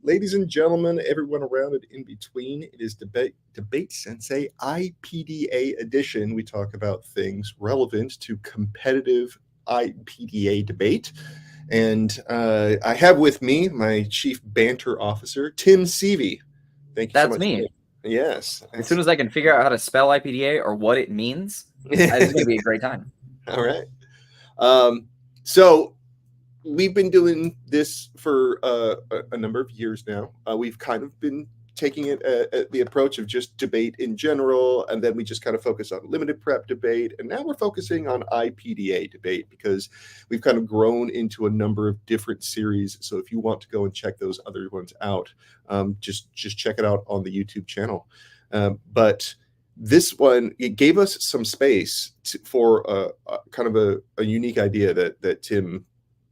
ladies and gentlemen, everyone around and in between, it is Debate Sensei IPDA edition. We talk about things relevant to competitive IPDA debate. And I have with me my chief banter officer, Tim Seavey. Thank you That's so much. me. Yes. As soon as I can figure out how to spell IPDA or what it means, it's going to be a great time. All right. So we've been doing this for a number of years now. We've kind of been taking it at the approach of just debate in general, and then we just kind of focus on limited prep debate, and now we're focusing on IPDA debate because we've kind of grown into a number of different series. So if you want to go and check those other ones out, just check it out on the YouTube channel. But this one, it gave us some space for kind of a unique idea that Tim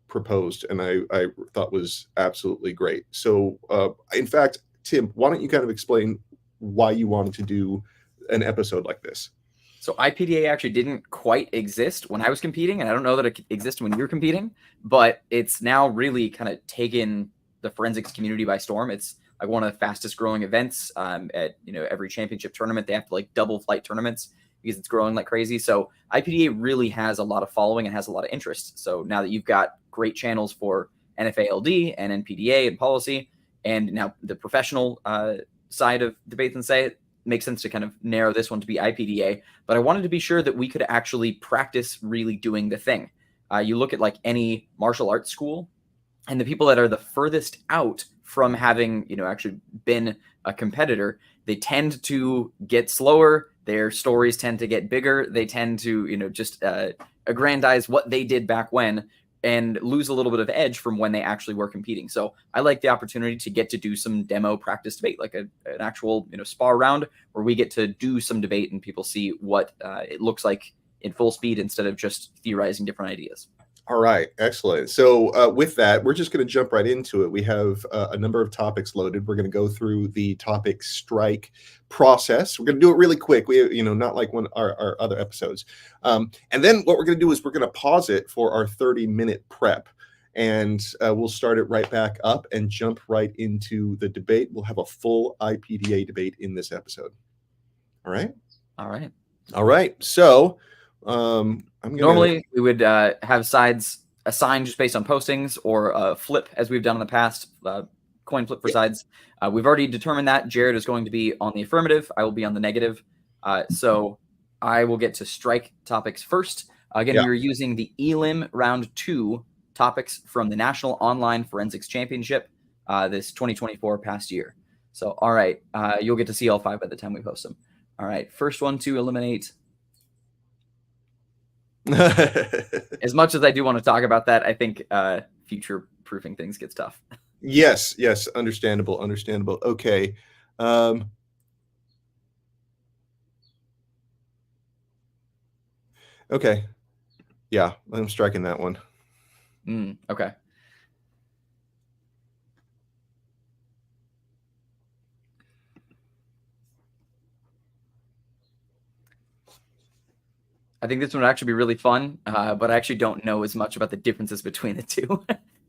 proposed, and I thought was absolutely great. So in fact, Tim, why don't you kind of explain why you wanted to do an episode like this? So IPDA actually didn't quite exist when I was competing, and I don't know that it existed when you're competing, but it's now really kind of taken the forensics community by storm. It's like one of the fastest growing events at every championship tournament. They have to like double flight tournaments because it's growing like crazy. So IPDA really has a lot of following and has a lot of interest. So now that you've got great channels for NFALD and NPDA and policy, and now the professional side of Debate Sensei, it makes sense to kind of narrow this one to be IPDA. But I wanted to be sure that we could actually practice really doing the thing. You look at like any martial arts school, and the people that are the furthest out from having actually been a competitor, they tend to get slower. Their stories tend to get bigger. They tend to just aggrandize what they did back when, and lose a little bit of edge from when they actually were competing. So I like the opportunity to get to do some demo practice debate, like an actual spar round where we get to do some debate and people see what it looks like in full speed instead of just theorizing different ideas. All right, excellent. So with that, we're just going to jump right into it. We have a number of topics loaded. We're going to go through the topic strike process. We're going to do it really quick. We, not like one our other episodes. And then what we're going to do is we're going to pause it for our 30-minute prep, and we'll start it right back up and jump right into the debate. We'll have a full IPDA debate in this episode. All right. All right. All right. So. Normally, we would have sides assigned just based on postings, or flip as we've done in the past, coin flip for sides. We've already determined that Jared is going to be on the affirmative. I will be on the negative. So I will get to strike topics first. Again, we are using the ELIM Round 2 topics from the National Online Forensics Championship this 2024 past year. So, all right, you'll get to see all 5 by the time we post them. All right, first one to eliminate. As much as I do want to talk about that, I think future proofing things gets tough. Yes, understandable. Okay. Okay. Yeah, I'm striking that one. Okay. I think this one would actually be really fun, but I actually don't know as much about the differences between the two.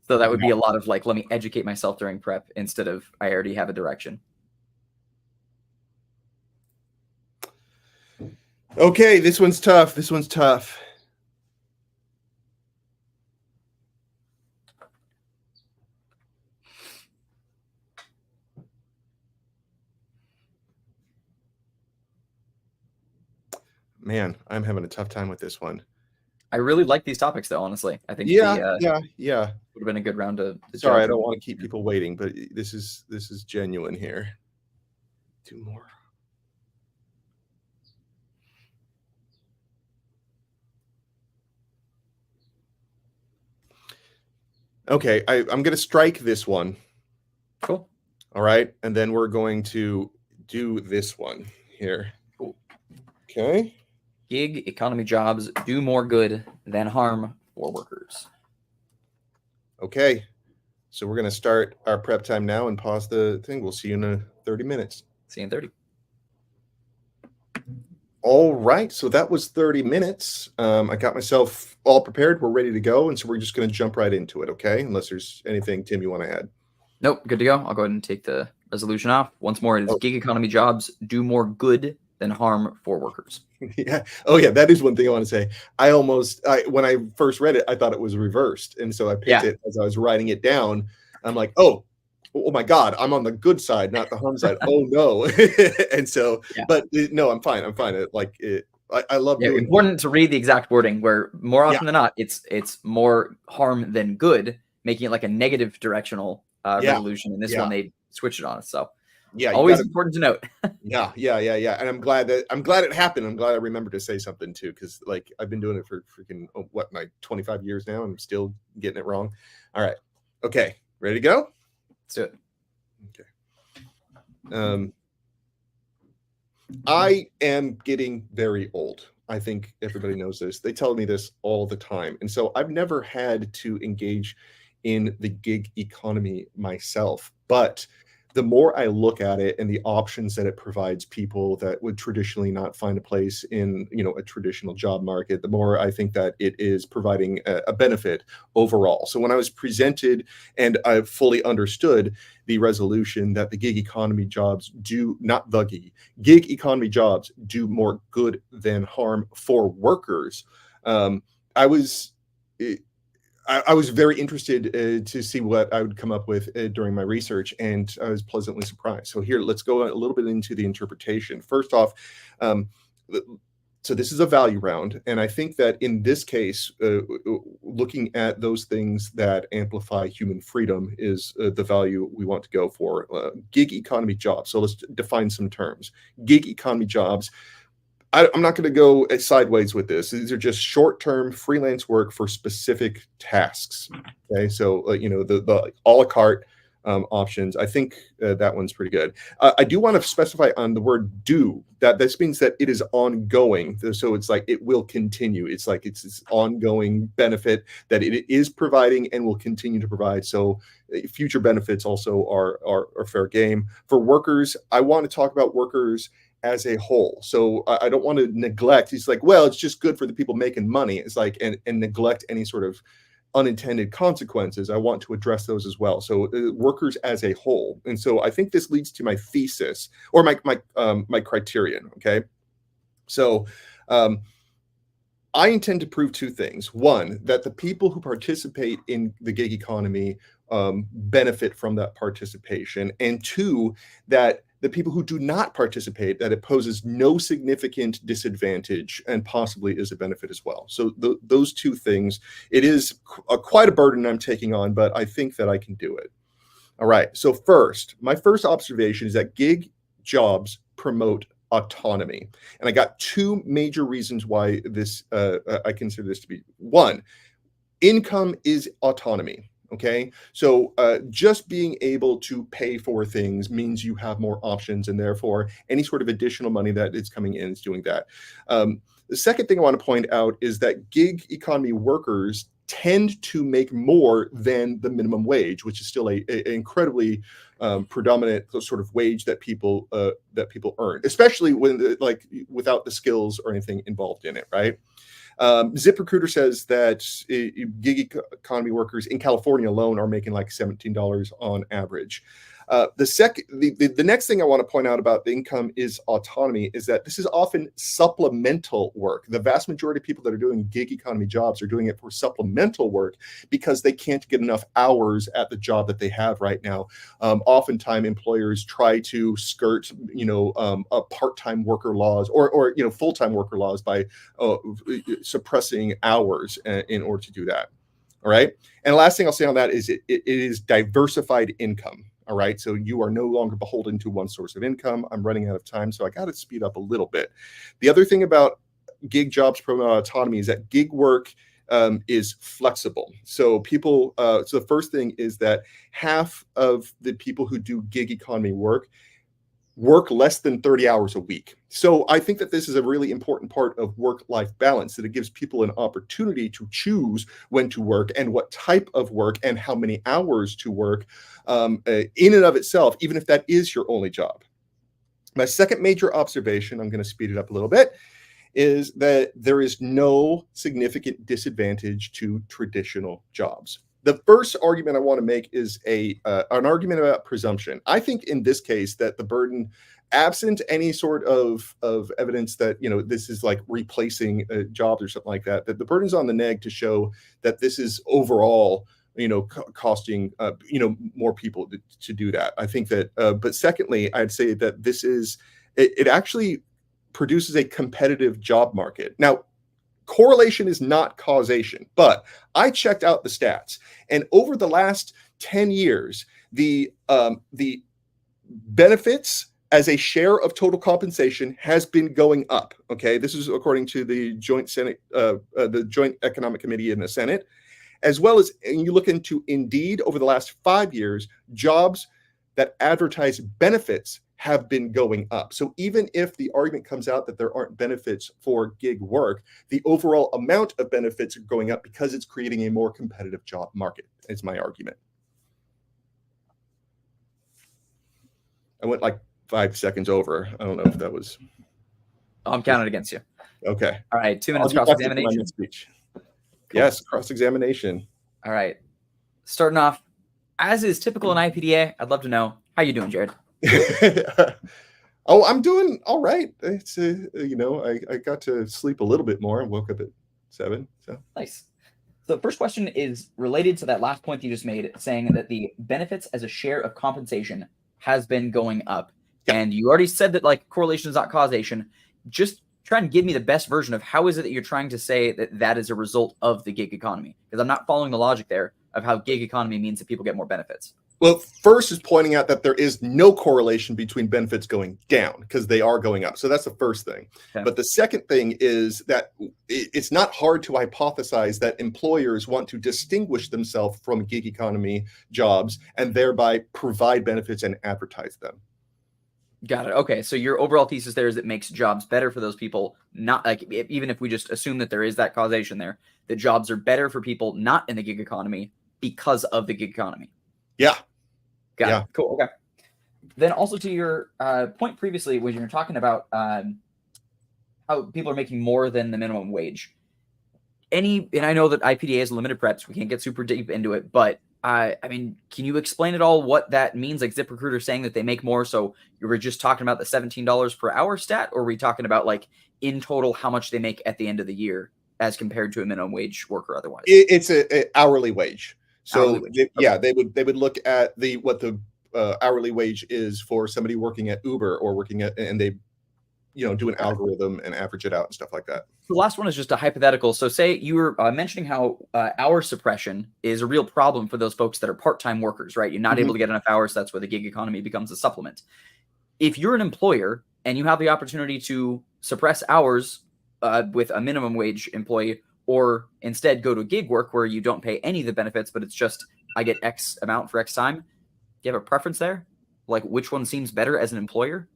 So that would be a lot of like, let me educate myself during prep instead of I already have a direction. Okay, this one's tough. Man, I'm having a tough time with this one. I really like these topics, though, honestly. I think yeah. would have been a good round to Sorry, I don't want to keep people waiting, but this is genuine here. 2 more. Okay, I'm going to strike this one. Cool. All right, and then we're going to do this one here. Cool. Okay. Gig economy jobs do more good than harm for workers. Okay, so we're going to start our prep time now and pause the thing. We'll see you in 30 minutes. See you in 30. All right, so that was 30 minutes. I got myself all prepared. We're ready to go, and so we're just going to jump right into it, okay? Unless there's anything, Tim, you want to add. Nope, good to go. I'll go ahead and take the resolution off. Once more, it is Oh. gig economy jobs do more good than harm for workers. Yeah. Oh, yeah. That is one thing I want to say. When I first read it, I thought it was reversed, and so I picked it as I was writing it down. I'm like, oh my God, I'm on the good side, not the harm side. Oh no. And so, Yeah. but no, I'm fine. I'm fine. I love doing. Important to read the exact wording where more Yeah. often than not, it's more harm than good, making it like a negative directional Yeah. resolution. And this one, they switched it on us. So Yeah, you always gotta, important to note. yeah. And I'm glad it happened. I'm glad I remembered to say something too, because like I've been doing it for freaking my 25 years now, and I'm still getting it wrong. All right. Okay. Ready to go? Let's do it. Okay. I am getting very old. I think everybody knows this. They tell me this all the time. And so I've never had to engage in the gig economy myself. But the more I look at it and the options that it provides people that would traditionally not find a place in, a traditional job market, the more I think that it is providing a benefit overall. So when I was presented and I fully understood the resolution that the gig economy jobs do, not the gig economy jobs do more good than harm for workers, I was I was very interested to see what I would come up with during my research, and I was pleasantly surprised. So here, let's go a little bit into the interpretation. First off, um, so this is a value round, and I think that in this case, looking at those things that amplify human freedom is the value we want to go for. Gig economy jobs. So let's define some terms. Gig economy jobs. I'm not going to go sideways with this. These are just short-term freelance work for specific tasks. Okay, so the a la carte options. I think that one's pretty good. I do want to specify on the word "do" that this means that it is ongoing. So it's like it will continue. It's like it's this ongoing benefit that it is providing and will continue to provide. So future benefits also are fair game for workers. I want to talk about workers as a whole. So I don't want to neglect. He's like, well, it's just good for the people making money. It's like, and neglect any sort of unintended consequences. I want to address those as well. So workers as a whole. And so I think this leads to my thesis or my criterion. Okay. So I intend to prove two things. One, that the people who participate in the gig economy benefit from that participation. And two, that the people who do not participate, that it poses no significant disadvantage and possibly is a benefit as well. So those two things, it is quite a burden I'm taking on, but I think that I can do it. All right. So my first observation is that gig jobs promote autonomy. And I got two major reasons why this I consider this to be. One, income is autonomy. Okay, so just being able to pay for things means you have more options, and therefore any sort of additional money that is coming in is doing that. The second thing I want to point out is that gig economy workers tend to make more than the minimum wage, which is still a incredibly predominant sort of wage that people earn, especially when without the skills or anything involved in it, right? ZipRecruiter says that gig economy workers in California alone are making like $17 on average. The next thing I want to point out about the income is autonomy is that this is often supplemental work. The vast majority of people that are doing gig economy jobs are doing it for supplemental work because they can't get enough hours at the job that they have right now. Oftentimes, employers try to skirt, part-time worker laws or full-time worker laws by suppressing hours in order to do that. All right. And the last thing I'll say on that is it is diversified income. All right. So you are no longer beholden to one source of income. I'm running out of time, so I got to speed up a little bit. The other thing about gig jobs promote autonomy is that gig work is flexible. So so the first thing is that half of the people who do gig economy work less than 30 hours a week. So I think that this is a really important part of work-life balance, that it gives people an opportunity to choose when to work and what type of work and how many hours to work in and of itself, even if that is your only job. My second major observation, I'm going to speed it up a little bit, is that there is no significant disadvantage to traditional jobs. The first argument I want to make is an argument about presumption. I think in this case that the burden, absent any sort of evidence that this is like replacing jobs or something like that, that the burden's on the neg to show that this is overall costing more people to do that. I think that but secondly, I'd say that this is it actually produces a competitive job market. Now, correlation is not causation, but I checked out the stats, and over the last 10 years, the benefits as a share of total compensation has been going up. Okay, this is according to the Joint Economic Committee in the Senate, as well as, and you look into Indeed over the last 5 years, jobs that advertise benefits have been going up. So even if the argument comes out that there aren't benefits for gig work, the overall amount of benefits are going up because it's creating a more competitive job market, is my argument. I went like 5 seconds over. I don't know if that was... I'm counting against you. Okay. All right, 2 minutes cross-examination. Cool. Yes, cross-examination. All right. Starting off, as is typical in IPDA, I'd love to know, how you doing, Jared? Oh, I'm doing all right. It's I got to sleep a little bit more and woke up at 7. So nice. So the first question is related to that last point you just made, saying that the benefits as a share of compensation has been going up. Yeah. And you already said that like correlation is not causation. Just try and give me the best version of how is it that you're trying to say that that is a result of the gig economy? Because I'm not following the logic there of how gig economy means that people get more benefits. Well, first is pointing out that there is no correlation between benefits going down because they are going up. So that's the first thing. Okay. But the second thing is that it's not hard to hypothesize that employers want to distinguish themselves from gig economy jobs and thereby provide benefits and advertise them. Got it. Okay. So your overall thesis there is it makes jobs better for those people, not like, even if we just assume that there is that causation there, that jobs are better for people not in the gig economy because of the gig economy. Yeah. Got it. Cool. Okay. Then also to your point previously, when you were talking about how people are making more than the minimum wage. And I know that IPDA is limited preps. We can't get super deep into it, but I mean, can you explain at all what that means? Like ZipRecruiter saying that they make more. So you were just talking about the $17 per hour stat, or were we talking about like in total how much they make at the end of the year as compared to a minimum wage worker otherwise? It's a hourly wage. So hourly wage. Yeah, they would look at what the hourly wage is for somebody working at Uber or working at, and they do an algorithm and average it out and stuff like that. The last one is just a hypothetical. So say you were mentioning how hour suppression is a real problem for those folks that are part-time workers, right? You're not able to get enough hours. That's where the gig economy becomes a supplement. If you're an employer and you have the opportunity to suppress hours with a minimum wage employee, or instead go to gig work where you don't pay any of the benefits, but it's just I get X amount for X time, do you have a preference there? Like which one seems better as an employer?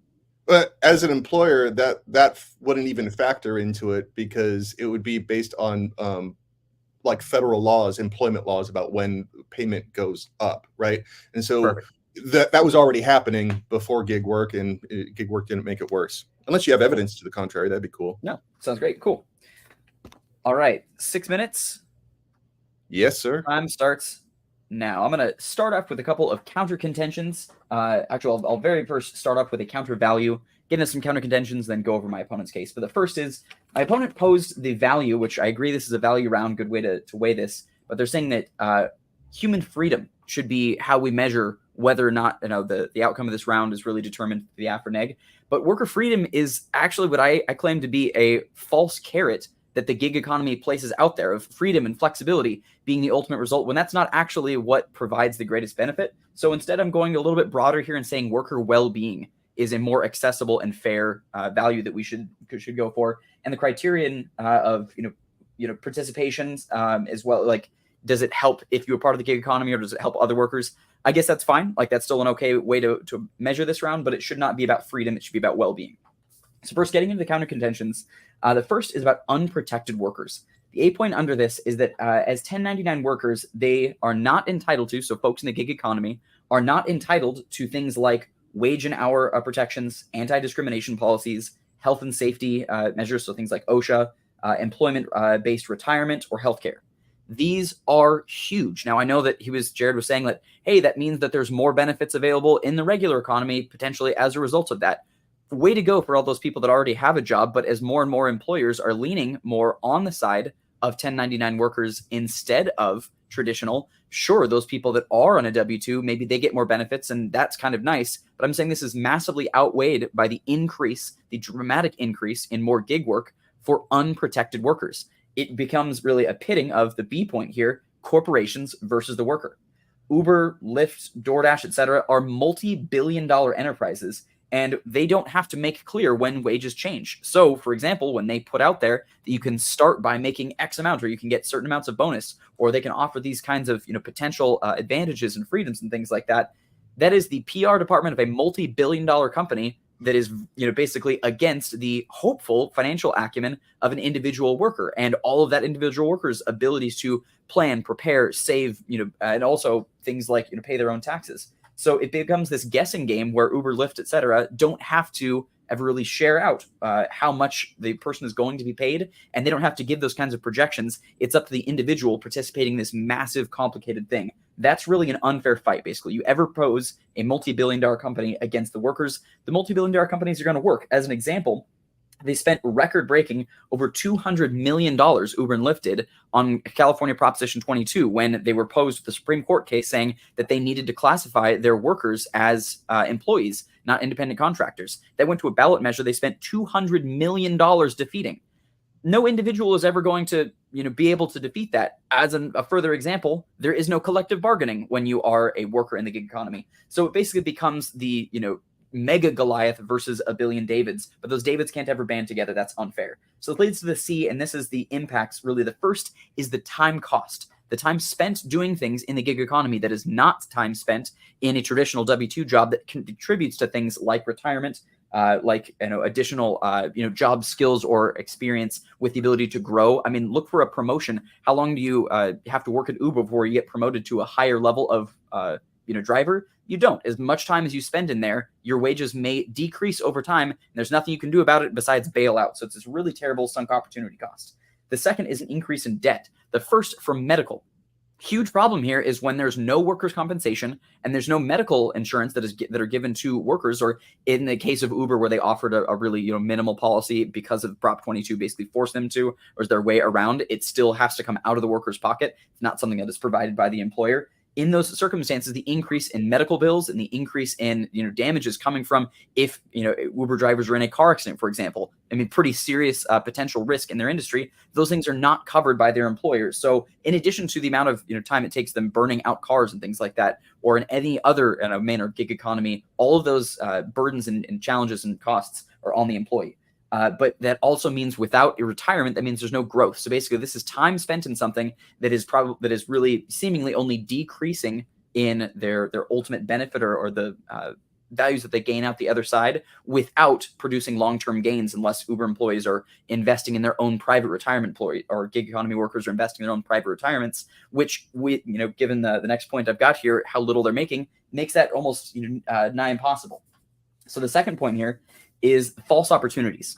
But as an employer, that wouldn't even factor into it because it would be based on like federal laws, employment laws about when payment goes up, right? And so that was already happening before gig work, and gig work didn't make it worse. Unless you have evidence to the contrary, that'd be cool. No, sounds great. Cool. All right, 6 minutes. Yes, sir. Time starts now. I'm going to start off with a couple of counter contentions. Actually, I'll very first start off with a counter value, get into some counter contentions, then go over my opponent's case. But the first is my opponent posed the value, which I agree this is a value round, good way to weigh this. But they're saying that human freedom should be how we measure whether or not the outcome of this round is really determined the after neg. But worker freedom is actually what I claim to be a false carrot that the gig economy places out there of freedom and flexibility being the ultimate result, when that's not actually what provides the greatest benefit. So instead, I'm going a little bit broader here and saying worker well-being is a more accessible and fair value that we should go for. And the criterion of participation as well, like, does it help if you're part of the gig economy or does it help other workers? I guess that's fine. Like, that's still an okay way to measure this round, but it should not be about freedom. It should be about well-being. So first, getting into the counter contentions, the first is about unprotected workers. The A point under this is that as 1099 workers, they are not entitled to, so folks in the gig economy are not entitled to things like wage and hour protections, anti-discrimination policies, health and safety measures, so things like OSHA, employment-based retirement, or healthcare. These are huge. Now, I know that Jared was saying that, hey, that means that there's more benefits available in the regular economy potentially as a result of that. Way to go for all those people that already have a job. But as more and more employers are leaning more on the side of 1099 workers instead of traditional, sure, those people that are on a W-2, maybe they get more benefits, and that's kind of nice. But I'm saying this is massively outweighed by the dramatic increase in more gig work for unprotected workers. It becomes really a pitting of the B point here, corporations versus the worker. Uber, Lyft, DoorDash, etc., are multi-billion-dollar enterprises, and they don't have to make clear when wages change. So, for example, when they put out there that you can start by making X amount, or you can get certain amounts of bonus, or they can offer these kinds of potential advantages and freedoms and things like that, that is the PR department of a multi-billion-dollar company that is basically against the hopeful financial acumen of an individual worker and all of that individual worker's abilities to plan, prepare, save, and also things like pay their own taxes. So it becomes this guessing game where Uber, Lyft, etc. don't have to ever really share out how much the person is going to be paid, and they don't have to give those kinds of projections. It's up to the individual participating in this massive, complicated thing. That's really an unfair fight, basically. You ever pose a multi-billion-dollar company against the workers, the multi-billion-dollar companies are going to work. As an example, they spent record-breaking over $200 million, Uber and Lyft did, on California Proposition 22 when they were posed with the Supreme Court case saying that they needed to classify their workers as employees, not independent contractors. That went to a ballot measure they spent $200 million defeating. No individual is ever going to be able to defeat that. As a further example, there is no collective bargaining when you are a worker in the gig economy. So it basically becomes the mega Goliath versus a billion Davids, but those Davids can't ever band together. That's unfair. So it leads to the C, and this is the impacts. Really, the first is the time cost. The time spent doing things in the gig economy that is not time spent in a traditional W-2 job that contributes to things like retirement, like additional job skills or experience with the ability to grow. I mean, look for a promotion. How long do you have to work at Uber before you get promoted to a higher level of driver? You don't. As much time as you spend in there, your wages may decrease over time, and there's nothing you can do about it besides bail out. So it's this really terrible sunk opportunity cost. The second is an increase in debt. The first, for medical. Huge problem here is when there's no workers' compensation and there's no medical insurance that are given to workers, or in the case of Uber where they offered a really minimal policy because of Prop 22 basically forced them to, or is their way around, it still has to come out of the worker's pocket. It's not something that is provided by the employer. In those circumstances, the increase in medical bills and the increase in damages coming from if Uber drivers are in a car accident, for example, I mean, pretty serious potential risk in their industry. Those things are not covered by their employers. So in addition to the amount of time it takes them burning out cars and things like that, or in any other manner gig economy, all of those burdens and challenges and costs are on the employee. But that also means without a retirement, that means there's no growth. So basically, this is time spent in something that is really seemingly only decreasing in their ultimate benefit or the values that they gain out the other side without producing long-term gains, unless Uber employees are investing in their own private retirement employee, or gig economy workers are investing in their own private retirements, which given the next point I've got here, how little they're making, makes that almost nigh impossible. So the second point here is false opportunities.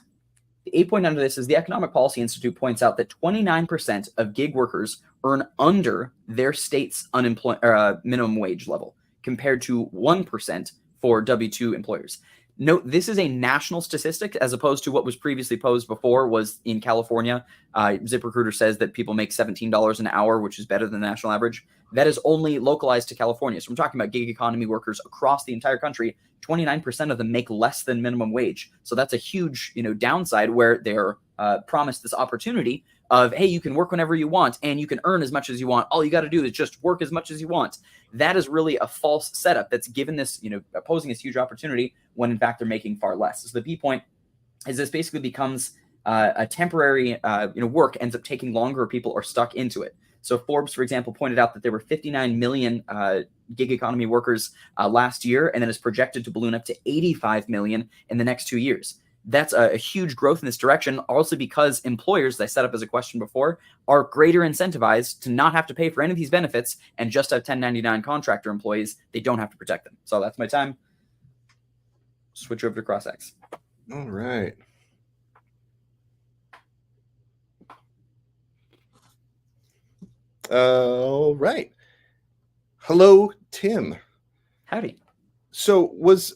The 8 point under this is the Economic Policy Institute points out that 29% of gig workers earn under their state's minimum wage level, compared to 1% for W-2 employers. Note, this is a national statistic as opposed to what was previously posed before was in California. ZipRecruiter says that people make $17 an hour, which is better than the national average. That is only localized to California. So I'm talking about gig economy workers across the entire country. 29% of them make less than minimum wage. So that's a huge, downside where they're promised this opportunity of, hey, you can work whenever you want and you can earn as much as you want. All you got to do is just work as much as you want. That is really a false setup that's given this, opposing this huge opportunity when in fact they're making far less. So the B point is this basically becomes a temporary, work ends up taking longer, people are stuck into it. So Forbes, for example, pointed out that there were 59 million gig economy workers last year, and then is projected to balloon up to 85 million in the next 2 years. That's a huge growth in this direction, also because employers, as I set up as a question before, are greater incentivized to not have to pay for any of these benefits and just have 1099 contractor employees. They don't have to protect them. So that's my time. Switch over to CrossX. All right. All right. Hello, Tim. Howdy. So was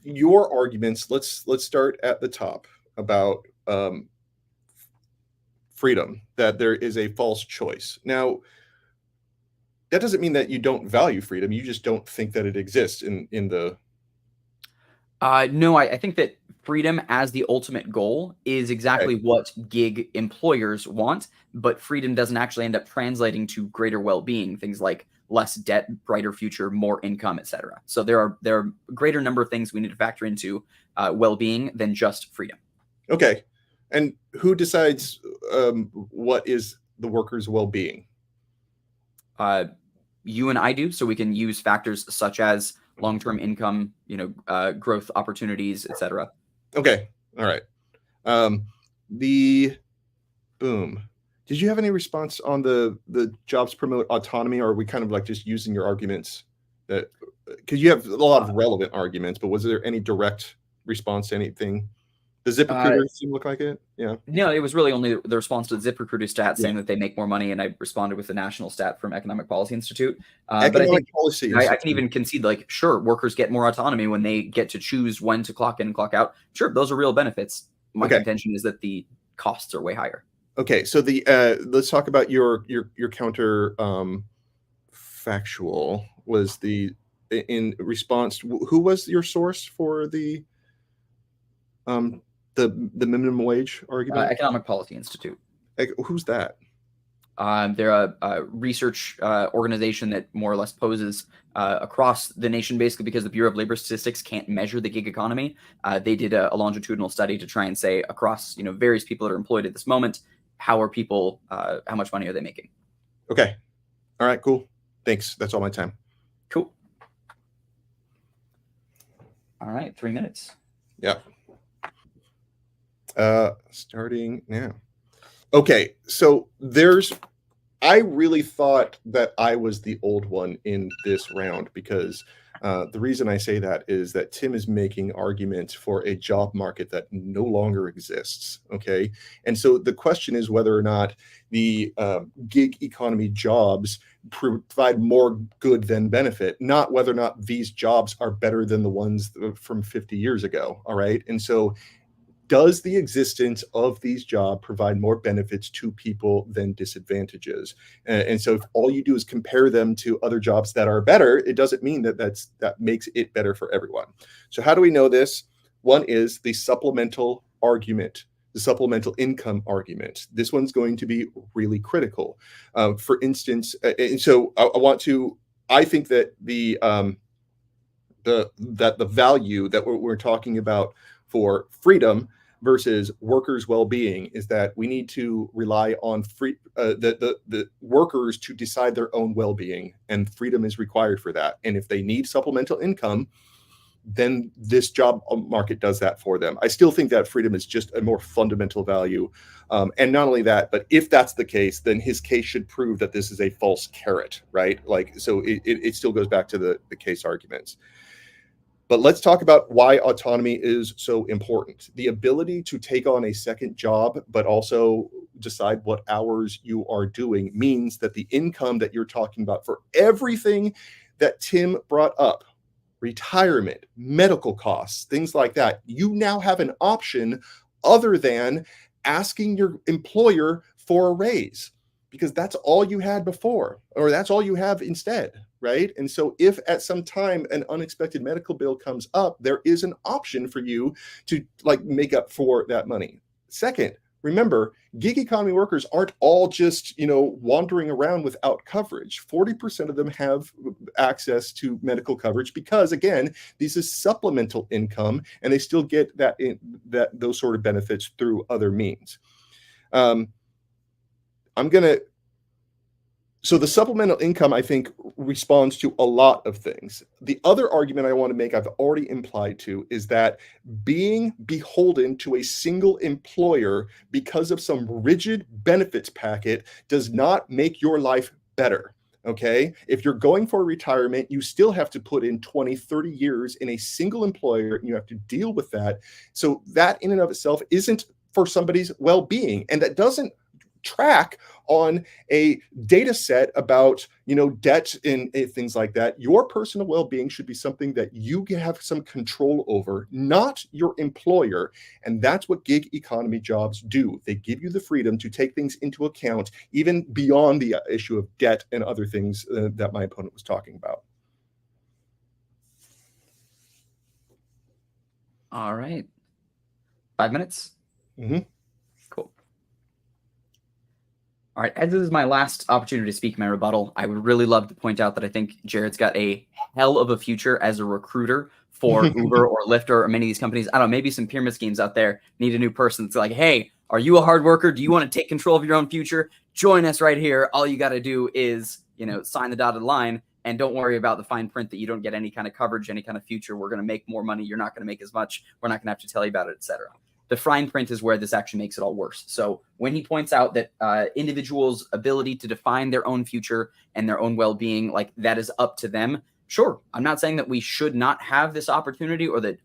your arguments, let's start at the top about freedom, that there is a false choice. Now, that doesn't mean that you don't value freedom. You just don't think that it exists in the No, I think that freedom as the ultimate goal is exactly what gig employers want, but freedom doesn't actually end up translating to greater well-being, things like less debt, brighter future, more income, etc. So there are a greater number of things we need to factor into well-being than just freedom. Okay. And who decides what is the worker's well-being? You and I do, so we can use factors such as long-term income, growth opportunities, etc. Okay. All right. The boom. Did you have any response on the jobs promote autonomy, or are we kind of like just using your arguments that because you have a lot of relevant arguments, but was there any direct response to anything? Does ZipRecruiter seem look like it? Yeah. No, it was really only the response to the ZipRecruiter stat saying Yeah. that they make more money, and I responded with the national stat from Economic Policy Institute. But I Economic think Policy I Institute. can even concede, like, sure, workers get more autonomy when they get to choose when to clock in and clock out. Sure, those are real benefits. My Okay. contention is that the costs are way higher. Okay, so the let's talk about your counter factual was in response. Who was your source for the minimum wage argument? Economic Policy Institute. Who's that? They're a research organization that more or less poses across the nation, basically because the Bureau of Labor Statistics can't measure the gig economy. They did a longitudinal study to try and say across various people that are employed at this moment, how are people, how much money are they making? Okay. All right, cool. Thanks. That's all my time. Cool. All right, 3 minutes. Yeah. Starting now. Okay, so I really thought that I was the old one in this round because the reason I say that is that Tim is making arguments for a job market that no longer exists. Okay. And so the question is whether or not the gig economy jobs provide more good than benefit, not whether or not these jobs are better than the ones from 50 years ago. All right. And so does the existence of these jobs provide more benefits to people than disadvantages? And so if all you do is compare them to other jobs that are better, it doesn't mean that makes it better for everyone. So how do we know this? One is the supplemental argument, the supplemental income argument. This one's going to be really critical. For instance, and so I think that the value that we're talking about for freedom versus workers' well-being is that we need to rely on the workers to decide their own well-being, and freedom is required for that. And if they need supplemental income, then this job market does that for them. I still think that freedom is just a more fundamental value. And not only that, but if that's the case, then his case should prove that this is a false carrot, right? Like, so it still goes back to the case arguments. But let's talk about why autonomy is so important. The ability to take on a second job, but also decide what hours you are doing, means that the income that you're talking about for everything that Tim brought up, retirement, medical costs, things like that, you now have an option other than asking your employer for a raise, because that's all you had before, or that's all you have instead. Right. And so if at some time an unexpected medical bill comes up, there is an option for you to make up for that money. Second, remember, gig economy workers aren't all just, wandering around without coverage. 40% of them have access to medical coverage because, again, this is supplemental income and they still get those sort of benefits through other means. So the supplemental income, I think, responds to a lot of things. The other argument I want to make, I've already implied to, is that being beholden to a single employer because of some rigid benefits packet does not make your life better. Okay. If you're going for retirement, you still have to put in 20, 30 years in a single employer and you have to deal with that. So that in and of itself isn't for somebody's well-being. And that doesn't track on a data set about, debt and things like that. Your personal well-being should be something that you can have some control over, not your employer. And that's what gig economy jobs do. They give you the freedom to take things into account, even beyond the issue of debt and other things that my opponent was talking about. All right. 5 minutes? Mm-hmm. Cool. All right, as this is my last opportunity to speak my rebuttal, I would really love to point out that I think Jared's got a hell of a future as a recruiter for Uber or Lyft or many of these companies. I don't know, maybe some pyramid schemes out there need a new person that's like, hey, are you a hard worker? Do you want to take control of your own future? Join us right here. All you got to do is, sign the dotted line, and don't worry about the fine print that you don't get any kind of coverage, any kind of future. We're going to make more money. You're not going to make as much. We're not going to have to tell you about it, etc. The fine print is where this actually makes it all worse. So when he points out that individuals' ability to define their own future and their own well-being, like that is up to them. Sure, I'm not saying that we should not have this opportunity or that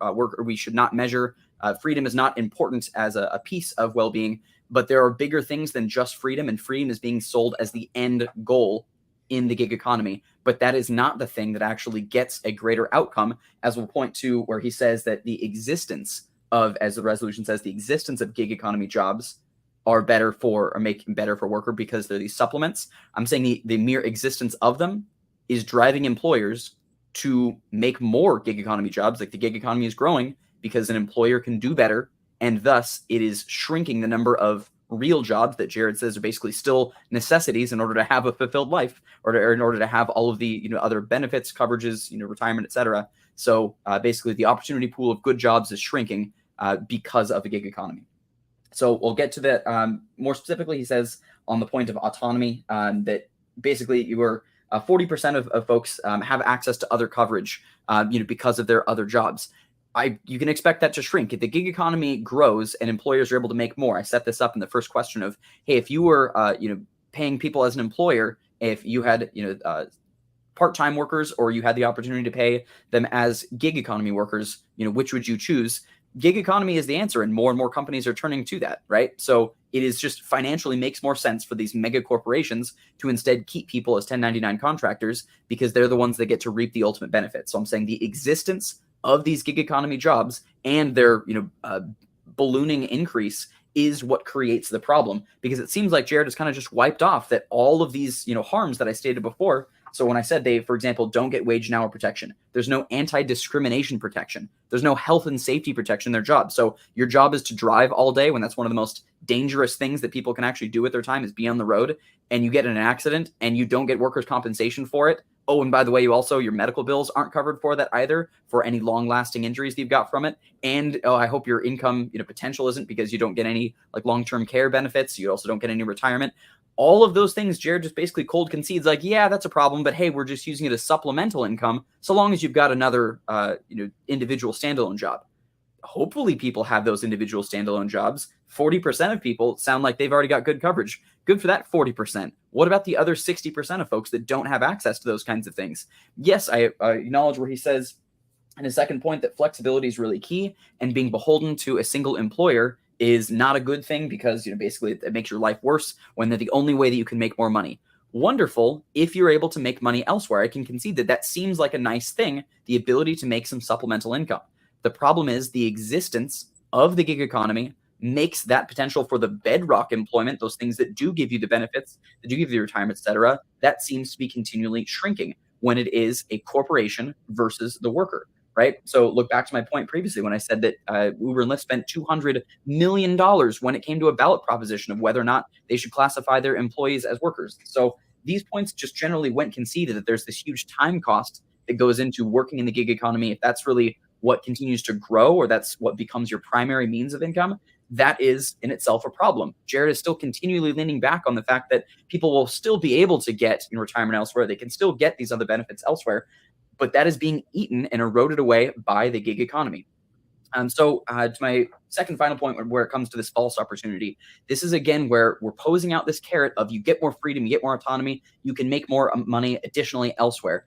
we should not measure. Freedom is not important as a piece of well-being, but there are bigger things than just freedom, and freedom is being sold as the end goal in the gig economy. But that is not the thing that actually gets a greater outcome, as we'll point to where he says that the existence of, as the resolution says, the existence of gig economy jobs are better for, or making better for worker because they're these supplements. I'm saying the mere existence of them is driving employers to make more gig economy jobs. Like the gig economy is growing because an employer can do better, and thus it is shrinking the number of real jobs that Jared says are basically still necessities in order to have a fulfilled life, or in order to have all of the other benefits, coverages, retirement, etc. So basically the opportunity pool of good jobs is shrinking because of the gig economy. So we'll get to that more specifically. He says on the point of autonomy that basically you are 40% of folks have access to other coverage, because of their other jobs. You can expect that to shrink. If the gig economy grows and employers are able to make more, I set this up in the first question of, hey, if you were, paying people as an employer, if you had, part-time workers, or you had the opportunity to pay them as gig economy workers, which would you choose? Gig economy is the answer, and more companies are turning to that, right? So it is just financially makes more sense for these mega corporations to instead keep people as 1099 contractors, because they're the ones that get to reap the ultimate benefit. So I'm saying the existence of these gig economy jobs and their ballooning increase is what creates the problem, because it seems like Jared has kind of just wiped off that all of these harms that I stated before. So when I said they, for example, don't get wage and hour protection, there's no anti-discrimination protection, there's no health and safety protection in their job. So your job is to drive all day, when that's one of the most dangerous things that people can actually do with their time, is be on the road, and you get in an accident and you don't get workers' compensation for it. Oh, and by the way, your medical bills aren't covered for that either, for any long-lasting injuries that you've got from it. And I hope your income potential isn't, because you don't get any like long-term care benefits. You also don't get any retirement. All of those things, Jared just basically cold concedes, like, yeah, that's a problem, but hey, we're just using it as supplemental income, so long as you've got another individual standalone job. Hopefully people have those individual standalone jobs. 40% of people sound like they've already got good coverage. Good for that 40%. What about the other 60% of folks that don't have access to those kinds of things? Yes, I acknowledge where he says in his second point that flexibility is really key, and being beholden to a single employer is not a good thing, because basically it makes your life worse when they're the only way that you can make more money. Wonderful if you're able to make money elsewhere. I can concede that seems like a nice thing, the ability to make some supplemental income. The problem is the existence of the gig economy makes that potential for the bedrock employment, those things that do give you the benefits, that do give you the retirement, etc., that seems to be continually shrinking when it is a corporation versus the worker, right? So look back to my point previously when I said that Uber and Lyft spent $200 million when it came to a ballot proposition of whether or not they should classify their employees as workers. So these points just generally went conceded that there's this huge time cost that goes into working in the gig economy. If that's really what continues to grow, or that's what becomes your primary means of income, that is in itself a problem. Jared is still continually leaning back on the fact that people will still be able to get retirement elsewhere. They can still get these other benefits elsewhere, but that is being eaten and eroded away by the gig economy. So to my second final point, where it comes to this false opportunity, this is again where we're posing out this carrot of you get more freedom, you get more autonomy, you can make more money additionally elsewhere.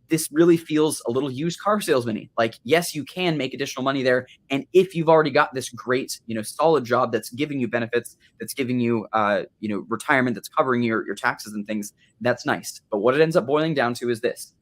this really feels a little used car salesman-y. Like, yes, you can make additional money there. And if you've already got this great, solid job that's giving you benefits, that's giving you, retirement, that's covering your taxes and things, that's nice. But what it ends up boiling down to is this.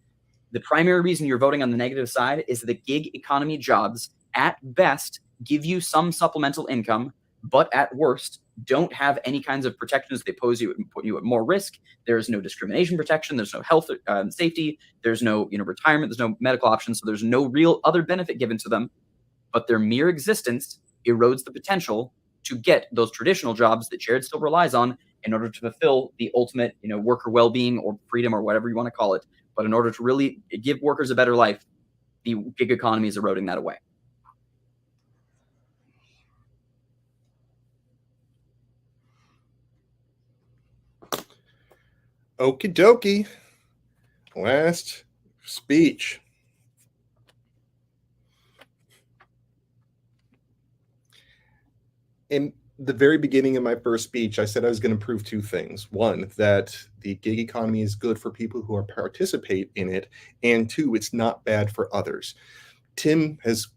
The primary reason you're voting on the negative side is the gig economy jobs at best give you some supplemental income, but at worst don't have any kinds of protections. They pose you and put you at more risk. There's no discrimination protection. There's no health safety. There's no retirement. There's no medical options. So there's no real other benefit given to them. But their mere existence erodes the potential to get those traditional jobs that Jared still relies on in order to fulfill the ultimate worker well-being or freedom or whatever you want to call it. But in order to really give workers a better life, the gig economy is eroding that away. Okie dokie. Last speech. In the very beginning of my first speech, I said I was going to prove two things. One, that the gig economy is good for people who participate in it. And two, it's not bad for others. Tim has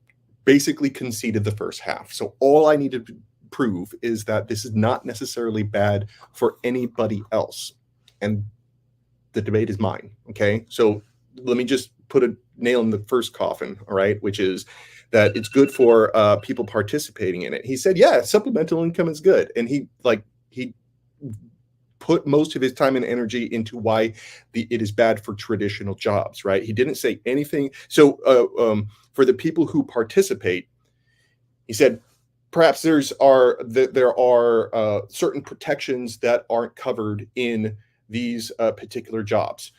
basically conceded the first half. So all I need to prove is that this is not necessarily bad for anybody else. And the debate is mine. Okay. So let me just put a nail in the first coffin. All right. Which is that it's good for people participating in it. He said, yeah, supplemental income is good. And he put most of his time and energy into why it is bad for traditional jobs, right? He didn't say anything. So for the people who participate, he said, perhaps there are certain protections that aren't covered in these particular jobs.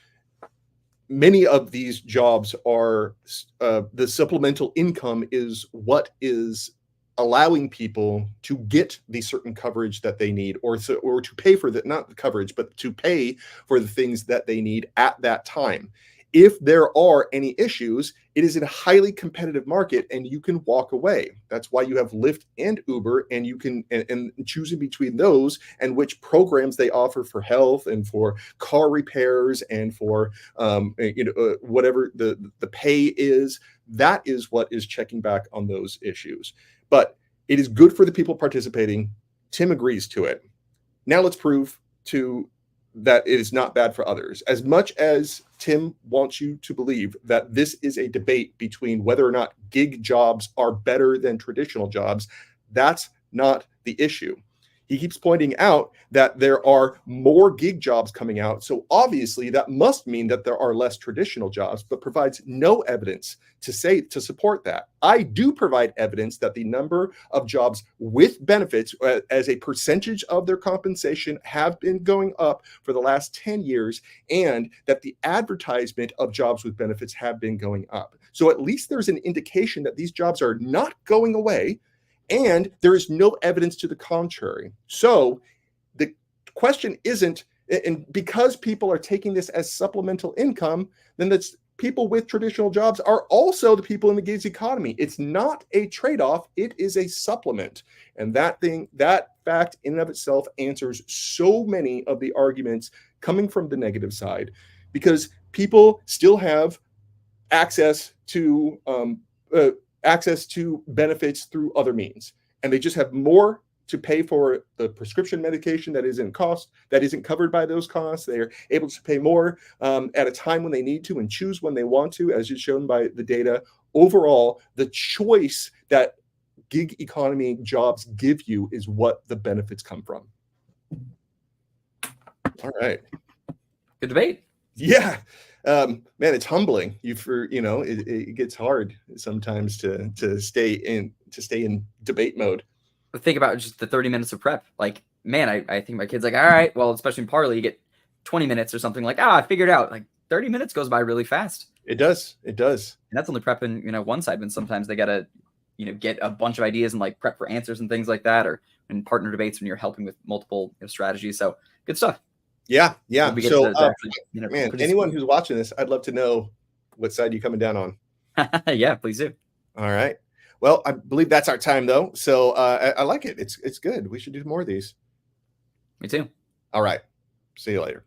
Many of these jobs are the supplemental income is what is allowing people to get the certain coverage that they need, or to pay for that, not the coverage, but to pay for the things that they need at that time. If there are any issues, it is a highly competitive market and you can walk away. That's why you have Lyft and Uber, and you can and choosing between those and which programs they offer for health and for car repairs and for whatever the pay is. That is what is checking back on those issues. But it is good for the people participating. Tim agrees to it. Now let's prove that it is not bad for others. As much as Tim wants you to believe that this is a debate between whether or not gig jobs are better than traditional jobs, that's not the issue. He keeps pointing out that there are more gig jobs coming out. So obviously that must mean that there are less traditional jobs, but provides no evidence to support that. I do provide evidence that the number of jobs with benefits as a percentage of their compensation have been going up for the last 10 years, and that the advertisement of jobs with benefits have been going up. So at least there's an indication that these jobs are not going away, and there is no evidence to the contrary. So the question isn't, and because people are taking this as supplemental income, then that's people with traditional jobs are also the people in the gig economy. It's not a trade-off, it is a supplement. And that fact in and of itself answers so many of the arguments coming from the negative side, because people still have access to benefits through other means, and they just have more to pay for the prescription medication that isn't covered by those costs. They are able to pay more at a time when they need to and choose when they want to, as is shown by the data. Overall, the choice that gig economy jobs give you is what the benefits come from. All right. Good debate. Yeah. Man, it's humbling. It gets hard sometimes to stay in debate mode. But think about just the 30 minutes of prep. Like, man, I think my kid's like, all right, well, especially in Parley, you get 20 minutes or something, like, I figured out. Like 30 minutes goes by really fast. It does. And that's only prepping, one side, when sometimes they gotta, get a bunch of ideas and like prep for answers and things like that, or in partner debates when you're helping with multiple strategies. So good stuff. Yeah. So, man, anyone smooth. who's watching this, I'd love to know what side you're coming down on. Yeah, please do. All right. Well, I believe that's our time, though. So I like it. It's good. We should do more of these. Me too. All right. See you later.